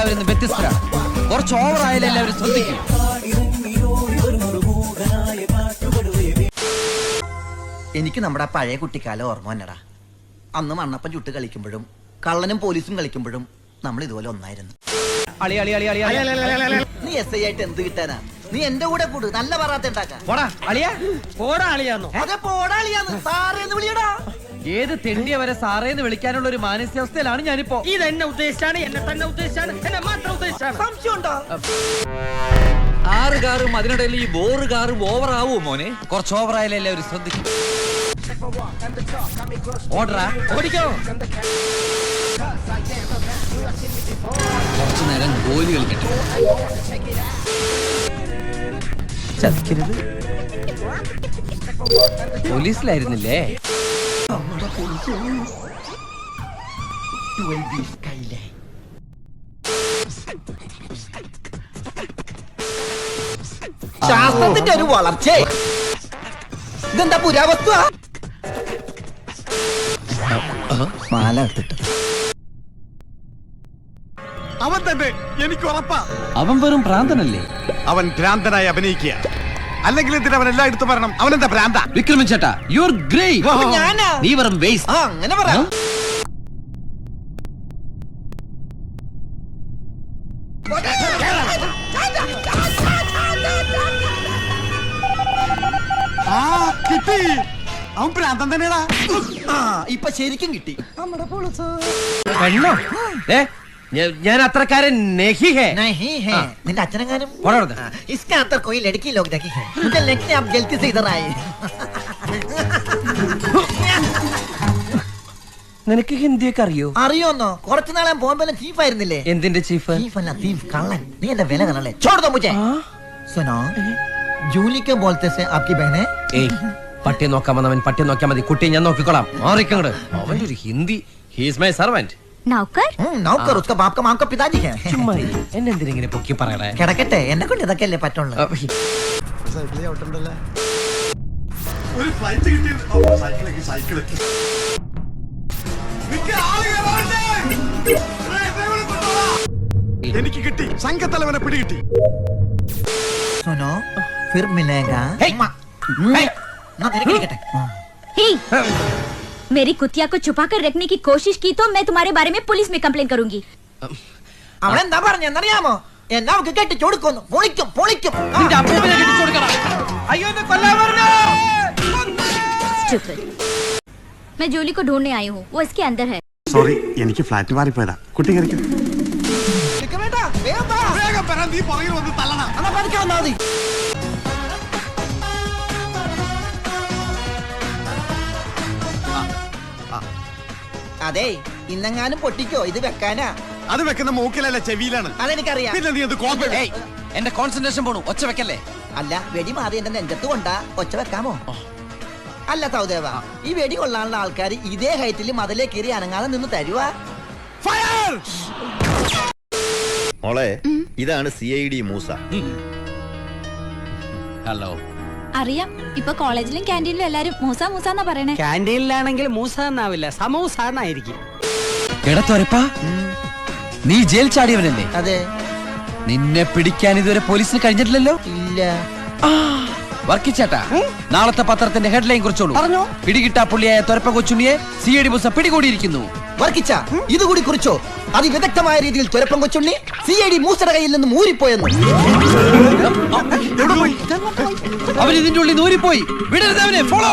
എല്ലാവരും വ്യത്യസ്തരാണ്. കുറച്ച് ഓവറായാലും എല്ലാവരും ശ്രദ്ധിക്കും. എനിക്ക് നമ്മുടെ പഴയ കുട്ടിക്കാലം ഓർമ്മ തന്നെടാ. അന്ന് മണ്ണപ്പം ചുട്ട് കളിക്കുമ്പോഴും കള്ളനും പോലീസും കളിക്കുമ്പോഴും നമ്മൾ ഇതുപോലെ ഒന്നായിരുന്നു. നീ എസ് ഐ ആയിട്ട് എന്ത് കിട്ടാനാ? നീ എന്റെ കൂടെ കൂട്, നല്ല പറയാത്ത ഉണ്ടാക്കാം. ഏത് തെണ്ടിയ വരെ സാറേന്ന് വിളിക്കാനുള്ള ഒരു മാനസികാവസ്ഥയിലാണ് ഞാനിപ്പോ. ഇതെന്നെ ഉദ്ദേശിച്ചാണ്, എന്നെ തന്നെ ഉദ്ദേശിച്ചാണ്, എന്നെ മാത്രം ഉദ്ദേശിച്ചാണ്. സംശയമുണ്ടോ? 6 കാറും അതിനിടയിൽ ഈ 4 കാറും ഓവർ ആവോ മോനെ? കുറച്ച് ഓവറായാലും എല്ലാവരും ശ്രദ്ധിക്കും. ഓടറാ, ഓടിക്കോ. കുറച്ചു നേരം ഗോലി കളിക്കട്ടെ. ചതിക്കരുത്. പോലീസിലായിരുന്നില്ലേ? ശാസ്ത്രത്തിന്റെ ഒരു വളർച്ച. ഇതെന്താ പുരാവസ്തു? മാല എടുത്തിട്ട് അവൻ തന്നെ, എനിക്ക് ഉറപ്പാ. അവൻ വെറും ഭ്രാന്തനല്ലേ? അവൻ ഭ്രാന്തനായി അഭിനയിക്കുക. അല്ലെങ്കിൽ എന്തിനാ അവൻ എല്ലായിടത്തും വരണം? അവനെന്താ ഭ്രാന്ത? വിക്രമൻ ചേട്ടാ, യു ആർ ഗ്രേറ്റ്. ഞാനാ? നീ വെറും വേസ്റ്റ്. അങ്ങനെ പറയാം. കിട്ടി. അവൻ ഭ്രാന്തൻ തന്നെയാടാ. ഇപ്പൊ ശരിക്കും കിട്ടി. ഞാൻ അത്രക്കാരൻ नहीं है. നിന്റെ അച്ഛനെങ്ങാനും इसके अंदर कोई लड़की लोग देखी है. मुझे लगता है आप गलती से इधर आए. നിനക്ക് ഹിന്ദിയൊക്കെ അറിയോ? അറിയോന്നോ? കുറച്ചു നാളെ ബോംബെയിലെ ചീഫ് ആയിരുന്നില്ലേ? എന്തിന്റെ ചീഫ്? ചീഫല്ല, ചീഫ് കള്ളൻ. നീ എന്റെ വില കാണല്ലേ? छोड़ दो मुझे. सुनो, जूली के बोलते से आपकी बहन है? പട്ടിയെ നോക്കാൻ വന്നവൻ പട്ടിയെ നോക്കിയാൽ മതി. കുട്ടിയെ ഞാൻ നോക്കിക്കോളാം. മാറിക്കങ്ങട്. അവന്റെ ഒരു Hindi. He is my servant. नौकर? नौकर उसका बाप का माम का पिताजी है. ചുമ്മാ എന്നെ എന്തിനെ പൊക്കി പറയണേ? കിടക്കട്ടെ, എന്നെ കൊണ്ട് ഇതൊക്കെ അല്ലേ പറ്റുള്ളൂ. ഒരു ഫ്ലൈറ്റ് കിട്ടി. സൈക്കിൾ എനിക്ക് കിട്ടി. സംഘത്തലവനെ പിടികിട്ടി. सुनो, फिर मिलेगा. ना तेरे किटकटे. ही, मेरी कुतिया को छुपा कर रखने की कोशिश की तो मैं तुम्हारे बारे में पुलिस में कंप्लेन करूंगी. അവനെന്താ പറഞ്ഞെന്നറിയാമോ? എന്നാ അവക്ക് കെട്ടിച്ചു കൊടുക്കുന്നു. പൊളിക്കും പൊളിക്കും. Stupid. मैं जूली को ढूंढने आई हूँ. वो इसके अंदर है. സോറി, എനിക്ക് ഫ്ലാറ്റ് മാറിപ്പോയതാ. കുട്ടി കളിക്കും. വേഗം വരാൻ. നീ പുറകിൽ വന്ന് തള്ളണം. അതെ, ഇന്നെങ്ങാനും പൊട്ടിക്കോ. ഇത് വെക്കാനാ. അത് വെക്കുന്ന മൂക്കിലല്ല, ചെവിയിലാണ്. അതെനിക്കറിയാം. പിന്നെ നീ അത് കോപ്പി. എന്റെ കോൺസെൻട്രേഷൻ പോണു. ഒച്ച വെക്കല്ലേ? അല്ല, വെടി മാറി എന്റെ നെഞ്ചത്ത് കൊണ്ടാ. ഒച്ച വെക്കാമോ? അല്ല സൗദേവ, ഈ വെടി കൊള്ളാനുള്ള ആൾക്കാർ ഇതേ ഹൈറ്റിൽ മതിലേ കയറി അനങ്ങാതെ നിന്ന് തരുവാ. മോളെ, ഇതാണ് CID മൂസ. ഹലോ. അറിയാം, ഇപ്പൊ കോളേജിലും ക്യാൻറ്റീനിലും എല്ലാരും മൂസ മൂസ എന്നാ പറയണേ. ക്യാൻറ്റീനിലാണെങ്കിൽ മൂസ എന്നാവില്ല, സമൂസ എന്നായിരിക്കും. എടത്തോരപ്പാ, നീ ജയിൽ ചാടിയവനല്ലേ? അതെ. നിന്നെ പിടിക്കാൻ ഇതുവരെ പോലീസിന് കഴിഞ്ഞിട്ടില്ലല്ലോ? ഇല്ല. വർക്കിച്ചേട്ടാ, നാളത്തെ പത്രത്തിന്റെ ഹെഡ്ലൈൻ കുറിച്ചോളൂ. പിടികിട്ടാ പുള്ളിയായ തൊരപ്പ കൊച്ചുണ്ണിയെ CID മൂസ പിടികൂടിയിരിക്കുന്നു. വർക്കിച്ച, ഇതുകൂടി കുറിച്ചോ? അതിവിദഗ്ധമായ രീതിയിൽ തൊരപ്പം കൊച്ചുണ്ണി CID മൂസയുടെ കയ്യിൽ നിന്ന് ഊരിപ്പോയെന്ന്. അവൻ ഇതിന്റെ ഉള്ളിൽ നിന്ന് ഊരിപ്പോയി. വിടരുത് അവനെ. ഫോളോ.